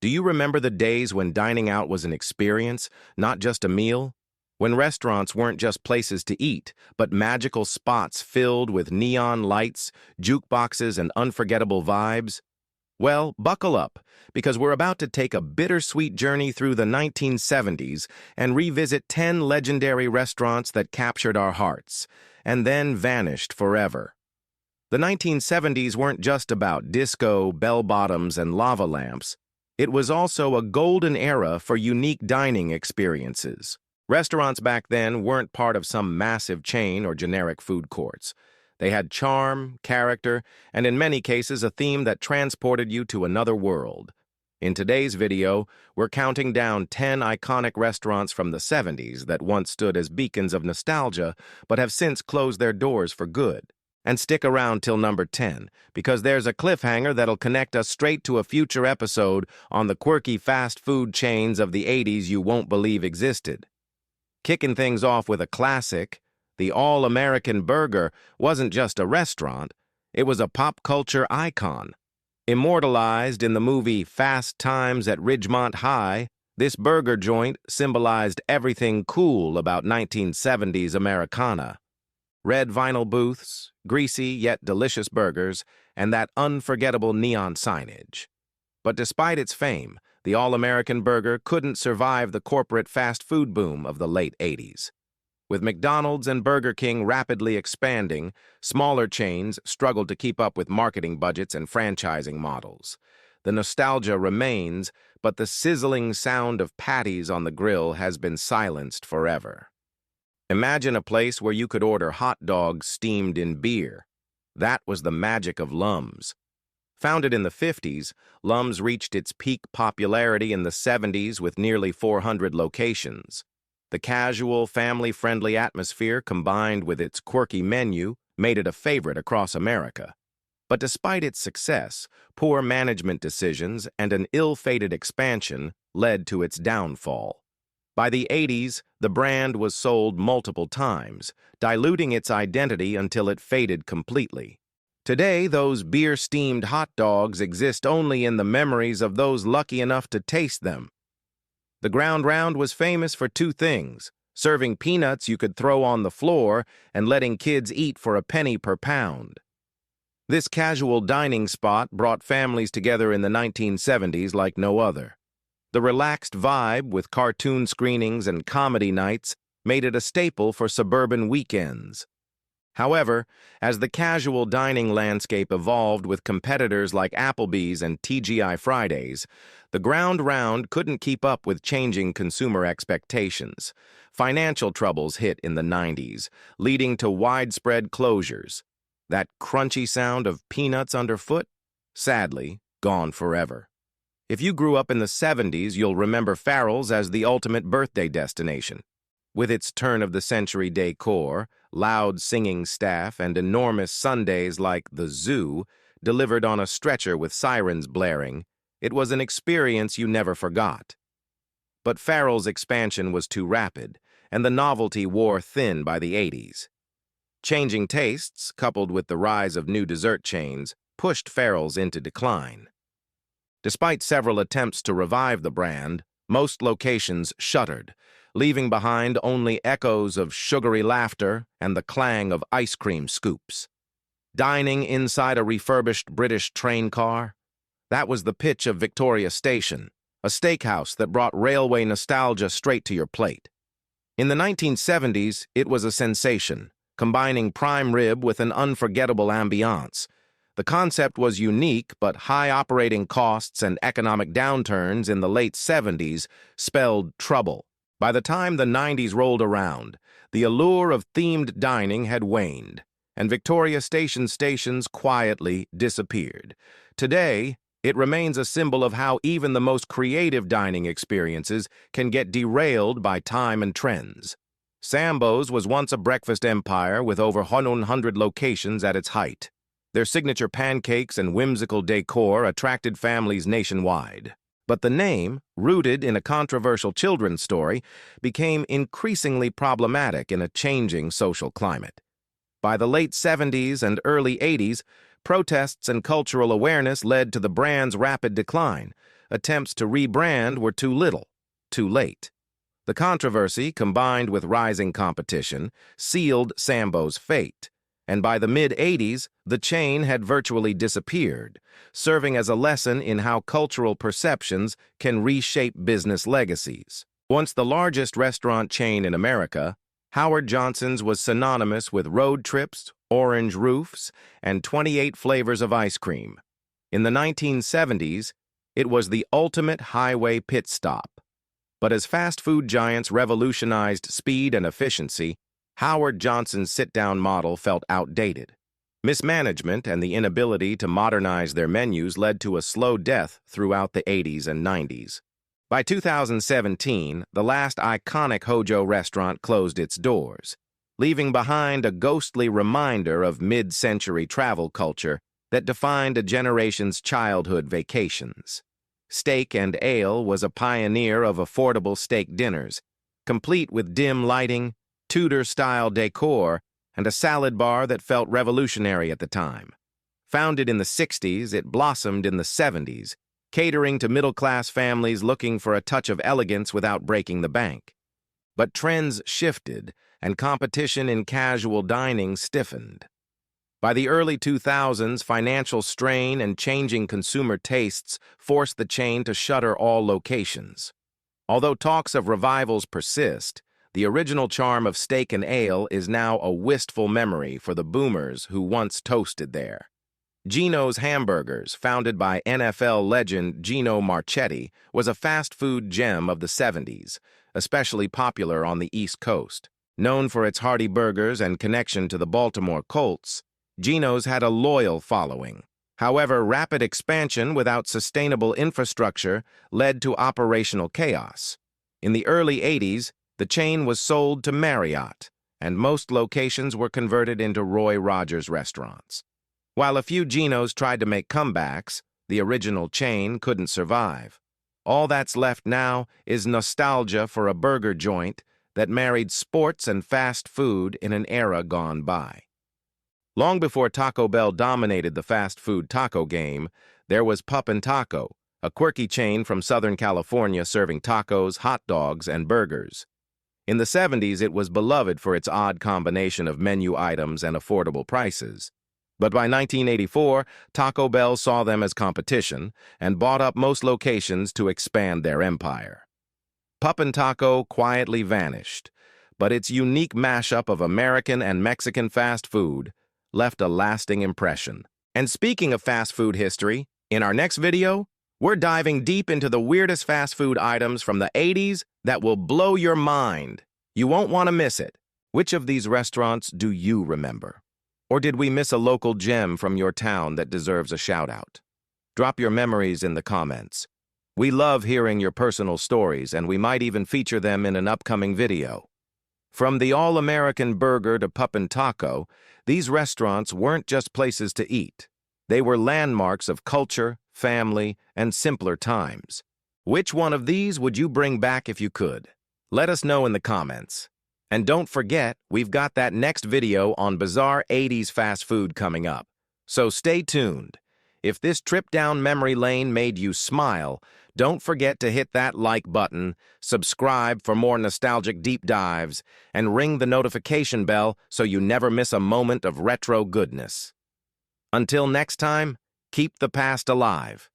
Do you remember the days when dining out was an experience, not just a meal? When restaurants weren't just places to eat, but magical spots filled with neon lights, jukeboxes, and unforgettable vibes? Well, buckle up, because we're about to take a bittersweet journey through the 1970s and revisit 10 legendary restaurants that captured our hearts, and then vanished forever. The 1970s weren't just about disco, bell-bottoms, and lava lamps. It was also a golden era for unique dining experiences. Restaurants back then weren't part of some massive chain or generic food courts. They had charm, character, and in many cases a theme that transported you to another world. In today's video, we're counting down 10 iconic restaurants from the 70s that once stood as beacons of nostalgia but have since closed their doors for good. And stick around till number 10, because there's a cliffhanger that'll connect us straight to a future episode on the quirky fast food chains of the 80s you won't believe existed. Kicking things off with a classic, the All-American Burger wasn't just a restaurant, it was a pop culture icon. Immortalized in the movie Fast Times at Ridgemont High, this burger joint symbolized everything cool about 1970s Americana. Red vinyl booths, greasy yet delicious burgers, and that unforgettable neon signage. But despite its fame, the All-American Burger couldn't survive the corporate fast food boom of the late 80s. With McDonald's and Burger King rapidly expanding, smaller chains struggled to keep up with marketing budgets and franchising models. The nostalgia remains, but the sizzling sound of patties on the grill has been silenced forever. Imagine a place where you could order hot dogs steamed in beer. That was the magic of Lums. Founded in the 50s, Lums reached its peak popularity in the 70s with nearly 400 locations. The casual, family-friendly atmosphere combined with its quirky menu made it a favorite across America. But despite its success, poor management decisions and an ill-fated expansion led to its downfall. By the 80s, the brand was sold multiple times, diluting its identity until it faded completely. Today, those beer-steamed hot dogs exist only in the memories of those lucky enough to taste them. The Ground Round was famous for two things: serving peanuts you could throw on the floor and letting kids eat for a penny per pound. This casual dining spot brought families together in the 1970s like no other. The relaxed vibe with cartoon screenings and comedy nights made it a staple for suburban weekends. However, as the casual dining landscape evolved with competitors like Applebee's and TGI Fridays, the Ground Round couldn't keep up with changing consumer expectations. Financial troubles hit in the 90s, leading to widespread closures. That crunchy sound of peanuts underfoot? Sadly, gone forever. If you grew up in the 70s, you'll remember Farrell's as the ultimate birthday destination. With its turn-of-the-century decor, loud singing staff, and enormous sundaes like the Zoo, delivered on a stretcher with sirens blaring, it was an experience you never forgot. But Farrell's expansion was too rapid, and the novelty wore thin by the 80s. Changing tastes, coupled with the rise of new dessert chains, pushed Farrell's into decline. Despite several attempts to revive the brand, most locations shuttered, leaving behind only echoes of sugary laughter and the clang of ice cream scoops. Dining inside a refurbished British train car? That was the pitch of Victoria Station, a steakhouse that brought railway nostalgia straight to your plate. In the 1970s, it was a sensation, combining prime rib with an unforgettable ambiance. The concept was unique, but high operating costs and economic downturns in the late 70s spelled trouble. By the time the 90s rolled around, the allure of themed dining had waned, and Victoria Station stations quietly disappeared. Today, it remains a symbol of how even the most creative dining experiences can get derailed by time and trends. Sambo's was once a breakfast empire with over 100 locations at its height. Their signature pancakes and whimsical decor attracted families nationwide. But the name, rooted in a controversial children's story, became increasingly problematic in a changing social climate. By the late 70s and early 80s, protests and cultural awareness led to the brand's rapid decline, attempts to rebrand were too little, too late. The controversy, combined with rising competition, sealed Sambo's fate, and by the mid-'80s, the chain had virtually disappeared, serving as a lesson in how cultural perceptions can reshape business legacies. Once the largest restaurant chain in America, Howard Johnson's was synonymous with road trips, orange roofs, and 28 flavors of ice cream. In the 1970s, it was the ultimate highway pit stop. But as fast food giants revolutionized speed and efficiency, Howard Johnson's sit-down model felt outdated. Mismanagement and the inability to modernize their menus led to a slow death throughout the 80s and 90s. By 2017, the last iconic Hojo restaurant closed its doors, leaving behind a ghostly reminder of mid-century travel culture that defined a generation's childhood vacations. Steak and Ale was a pioneer of affordable steak dinners, complete with dim lighting, Tudor-style decor, and a salad bar that felt revolutionary at the time. Founded in the 60s, it blossomed in the 70s, catering to middle-class families looking for a touch of elegance without breaking the bank. But trends shifted, and competition in casual dining stiffened. By the early 2000s, financial strain and changing consumer tastes forced the chain to shutter all locations. Although talks of revivals persist, the original charm of Steak and Ale is now a wistful memory for the boomers who once toasted there. Geno's Hamburgers, founded by NFL legend Gino Marchetti, was a fast food gem of the 70s, especially popular on the East Coast. Known for its hearty burgers and connection to the Baltimore Colts, Geno's had a loyal following. However, rapid expansion without sustainable infrastructure led to operational chaos. In the early 80s, the chain was sold to Marriott, and most locations were converted into Roy Rogers restaurants. While a few Geno's tried to make comebacks, the original chain couldn't survive. All that's left now is nostalgia for a burger joint that married sports and fast food in an era gone by. Long before Taco Bell dominated the fast food taco game, there was Pup and Taco, a quirky chain from Southern California serving tacos, hot dogs, and burgers. In the 70s, it was beloved for its odd combination of menu items and affordable prices. But by 1984, Taco Bell saw them as competition and bought up most locations to expand their empire. Pup and Taco quietly vanished, but its unique mashup of American and Mexican fast food left a lasting impression. And speaking of fast food history, in our next video, we're diving deep into the weirdest fast food items from the 80s that will blow your mind. You won't want to miss it. Which of these restaurants do you remember? Or did we miss a local gem from your town that deserves a shout-out? Drop your memories in the comments. We love hearing your personal stories, and we might even feature them in an upcoming video. From the all-American burger to Pup and Taco, these restaurants weren't just places to eat. They were landmarks of culture, family, and simpler times. Which one of these would you bring back if you could? Let us know in the comments. And don't forget, we've got that next video on bizarre 80s fast food coming up. So stay tuned. If this trip down memory lane made you smile, don't forget to hit that like button, subscribe for more nostalgic deep dives, and ring the notification bell so you never miss a moment of retro goodness. Until next time, keep the past alive.